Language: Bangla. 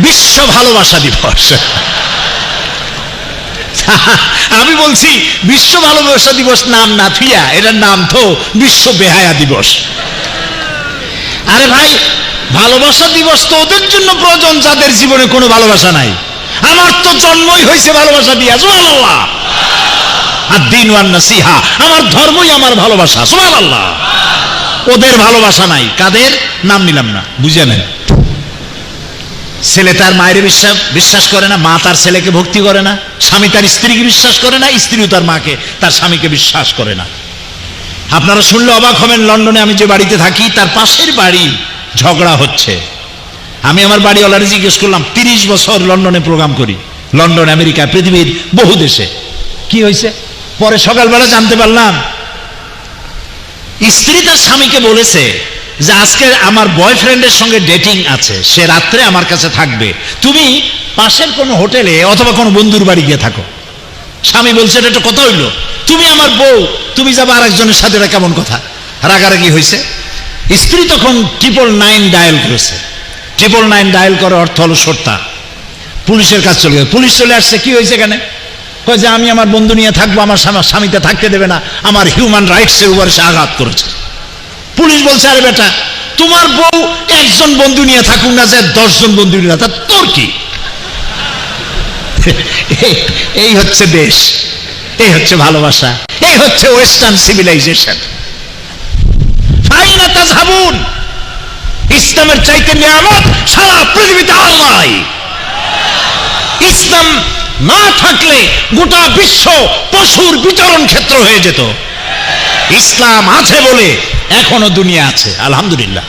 বিশ্ব ভালোবাসা দিবস। আমি বলছি বিশ্ব ভালোবাসা দিবস নাম না থুইয়া এটার নাম তো বিশ্ব বেহায়া দিবস। আরে ভাই, ভালোবাসা দিবস তো ওদের জন্য প্রয়োজন যাদের জীবনে কোনো ভালোবাসা নাই। আমার তো জন্মই হয়েছে ভালোবাসা দিয়া, সুবহানাল্লাহ। আদ-দীন ওয়ান নাসিহা, আমার ধর্মই আমার ভালোবাসা, সুবহানাল্লাহ। ওদের ভালোবাসা নাই, কাদের নাম নিলাম না, বুঝে নেন। ছেলে তার মায়ের বিশ্বাস করে না, মা তার ছেলেকে ভক্তি করে না, স্বামী তার স্ত্রীকে বিশ্বাস করে না, স্ত্রীও তার মাকে তার স্বামীকে বিশ্বাস করে না। আপনারা শুনলে অবাক হবেন, লন্ডনে আমি যে বাড়িতে থাকি তার পাশের বাড়ি ঝগড়া হচ্ছে। আমি আমার বাড়িওয়ালারে জিজ্ঞেস করলাম, 30 বছর লন্ডনে প্রোগ্রাম করি, লন্ডন, আমেরিকা, পৃথিবীর বহু দেশে, কি হয়েছে? পরে সকালবেলা জানতে পারলাম স্ত্রী তার স্বামীকে বলেছে যে আজকে আমার বয়ফ্রেন্ডের সঙ্গে ডেটিং আছে, সে রাত্রে আমার কাছে থাকবে, তুমি পাশের কোনো হোটেলে অথবা কোনো বন্ধুর বাড়ি গিয়ে থাকো। স্বামী বলছে এটা একটা কথা হইলো, তুমি আমার বউ, তুমি যাবে আরেকজনের সাথে, এটা কেমন কথা? রাগারাগি হয়েছে। স্ত্রী তখন 999 ডায়াল করেছে। 999 ডায়াল করার অর্থ হলো সর্তা। পুলিশের কাছে চলে গেছে। পুলিশ চলে আসছে, কি হয়েছে এখানে? কয় যে আমি আমার বন্ধু নিয়ে থাকবো, আমার স্বামীতে থাকতে দেবে না, আমার হিউম্যান রাইটসের উপরে সে আঘাত করেছে। পুলিশ বলছে, আরে বেটা, তোমার বউ একজন বন্ধু নিয়ে থাকুক না, যে 10 জন বন্ধু নিয়ে, তা তোর কি? এই হচ্ছে দেশ, এই হচ্ছে ভালোবাসা, এই হচ্ছে ওয়েস্টার্ন সিভিলাইজেশন। ফাইনা তাযহাবুন, ইসলামের চাইতে নিয়ামত সারা পৃথিবীতে আর নাই। ইসলাম না থাকলে গোটা বিশ্ব পশুর বিচরণ ক্ষেত্র হয়ে যেত। ইসলাম আছে বলে এখনো দুনিয়া আছে, আলহামদুলিল্লাহ।